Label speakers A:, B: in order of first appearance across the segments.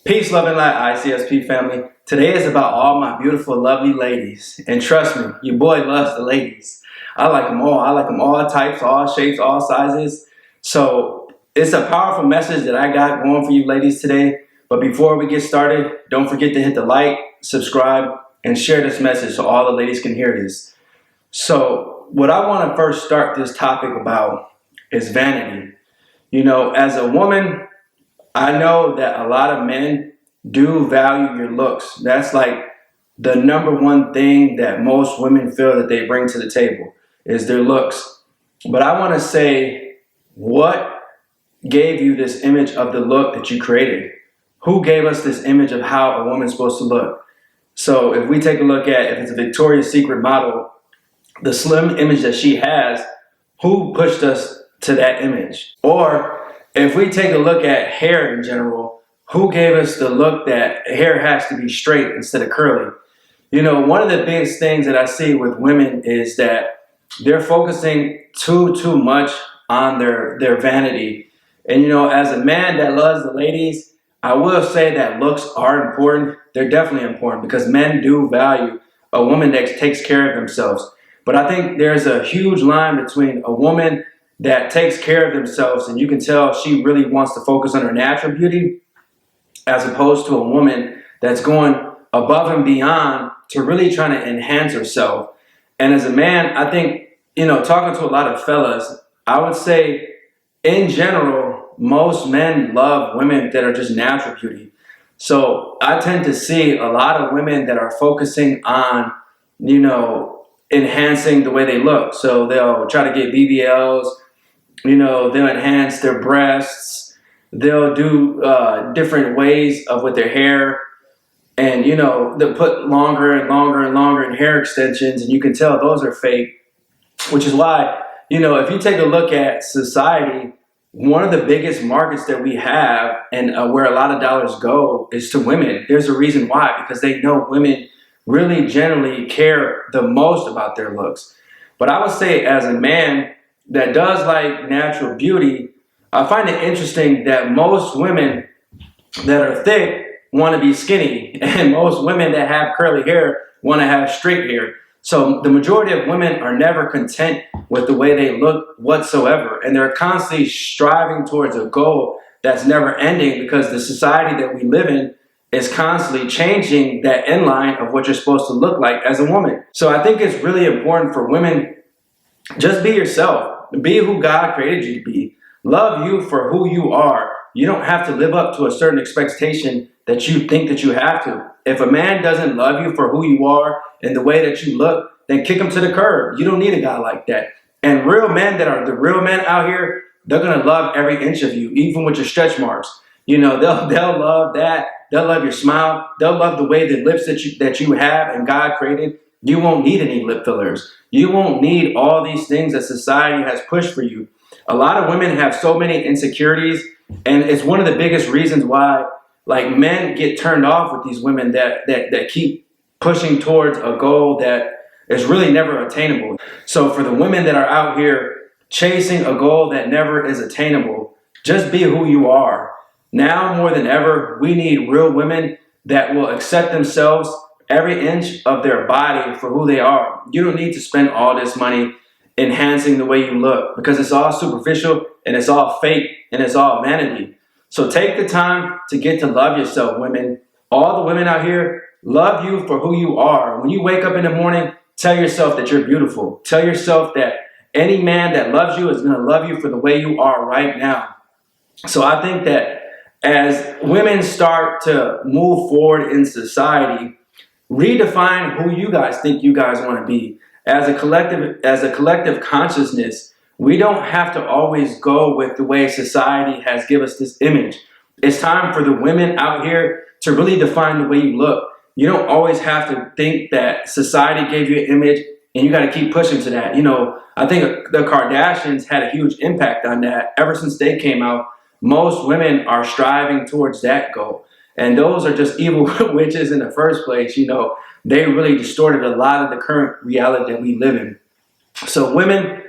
A: Peace, love, and light, ICSP family. Today is about all my beautiful, lovely ladies. And trust me, your boy loves the ladies. I like them all. I like them all types, all shapes, all sizes. So it's a powerful message that I got going for you ladies today. But before we get started, don't forget to hit the like, subscribe, and share this message so all the ladies can hear this. So what I want to first start this topic about is vanity. You know, as a woman, I know that a lot of men do value your looks. That's like the number one thing that most women feel that they bring to the table is their looks. But I want to say, what gave you this image of the look that you created? Who gave us this image of how a woman's supposed to look? So if we take a look at, if it's a Victoria's Secret model, the slim image that she has, who pushed us to that image? Or if we take a look at hair in general, who gave us the look that hair has to be straight instead of curly? You know, one of the biggest things that I see with women is that they're focusing too much on their vanity. And you know, as a man that loves the ladies, I will say that looks are important. They're definitely important because men do value a woman that takes care of themselves. But I think there's a huge line between a woman that takes care of themselves and you can tell she really wants to focus on her natural beauty, as opposed to a woman that's going above and beyond to really trying to enhance herself. And as a man, I think, you know, talking to a lot of fellas, I would say in general, most men love women that are just natural beauty. So I tend to see a lot of women that are focusing on, you know, enhancing the way they look. So they'll try to get BBLs, you know, they'll enhance their breasts, they'll do different ways of with their hair, and you know, they'll put longer and longer and longer in hair extensions, and you can tell those are fake, which is why, you know, if you take a look at society, one of the biggest markets that we have and where a lot of dollars go is to women. There's a reason why, because they know women really generally care the most about their looks. But I would say as a man that does like natural beauty, I find it interesting that most women that are thick want to be skinny, and most women that have curly hair want to have straight hair. So the majority of women are never content with the way they look whatsoever, and they're constantly striving towards a goal that's never ending because the society that we live in is constantly changing that end line of what you're supposed to look like as a woman. So I think it's really important for women, just be yourself. Be who God created you to be. Love you for who you are. You don't have to live up to a certain expectation that you think that you have to. If a man doesn't love you for who you are and the way that you look, then kick him to the curb. You don't need a guy like that. And real men that are the real men out here, they're going to love every inch of you, even with your stretch marks. You know, they'll love that. They'll love your smile. They'll love the way the lips that you have and God created. You won't need any lip fillers. You won't need all these things that society has pushed for you. A lot of women have so many insecurities, and it's one of the biggest reasons why, like, men get turned off with these women that keep pushing towards a goal that is really never attainable. So for the women that are out here chasing a goal that never is attainable, just be who you are. Now more than ever, we need real women that will accept themselves, every inch of their body, for who they are. You don't need to spend all this money enhancing the way you look because it's all superficial and it's all fake and it's all vanity. So take the time to get to love yourself, women. All the women out here, love you for who you are. When you wake up in the morning, tell yourself that you're beautiful. Tell yourself that any man that loves you is going to love you for the way you are right now. So I think that as women start to move forward in society, redefine who you guys think you guys want to be. As a collective consciousness, we don't have to always go with the way society has given us this image. It's time for the women out here to really define the way you look. You don't always have to think that society gave you an image and you got to keep pushing to that. You know, I think the Kardashians had a huge impact on that. Ever since they came out, most women are striving towards that goal. And those are just evil witches in the first place. You know, they really distorted a lot of the current reality that we live in. So women,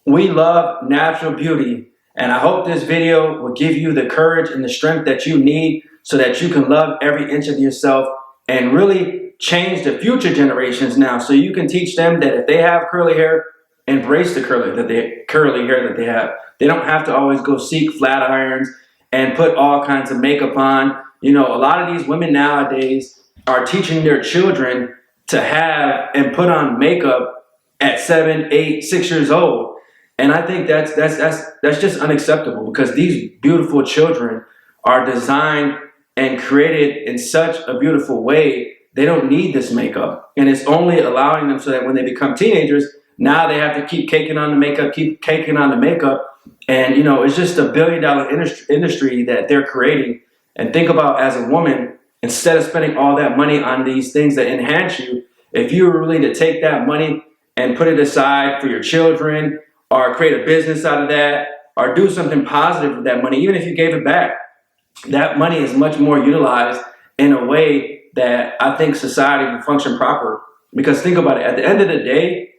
A: we love natural beauty. And I hope this video will give you the courage and the strength that you need so that you can love every inch of yourself and really change the future generations now. So you can teach them that if they have curly hair, embrace the curly hair that they have. They don't have to always go seek flat irons and put all kinds of makeup on. You know, a lot of these women nowadays are teaching their children to have and put on makeup at 7, 8, 6 years old. And I think that's just unacceptable, because these beautiful children are designed and created in such a beautiful way. They don't need this makeup. And it's only allowing them so that when they become teenagers, now they have to keep caking on the makeup, And, you know, it's just a billion-dollar industry that they're creating. And think about, as a woman, instead of spending all that money on these things that enhance you, if you were really to take that money and put it aside for your children, or create a business out of that, or do something positive with that money, even if you gave it back, that money is much more utilized in a way that I think society will function proper. Because think about it, at the end of the day,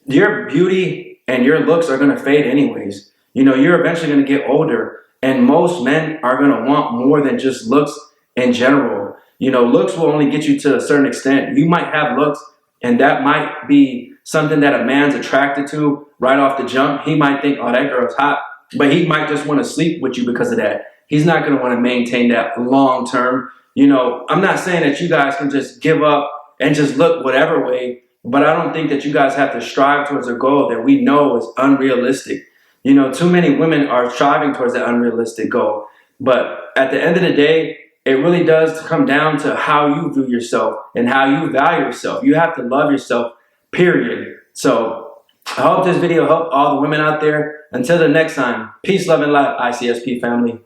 A: your beauty and your looks are going to fade anyways. You know, you're eventually going to get older, and most men are going to want more than just looks in general. You know, looks will only get you to a certain extent. You might have looks, and that might be something that a man's attracted to right off the jump. He might think, oh, that girl's hot, but he might just want to sleep with you because of that. He's not going to want to maintain that long term. You know, I'm not saying that you guys can just give up and just look whatever way, but I don't think that you guys have to strive towards a goal that we know is unrealistic. You know, too many women are striving towards that unrealistic goal. But at the end of the day, it really does come down to how you view yourself and how you value yourself. You have to love yourself, period. So I hope this video helped all the women out there. Until the next time, peace, love, and light, ICSP family.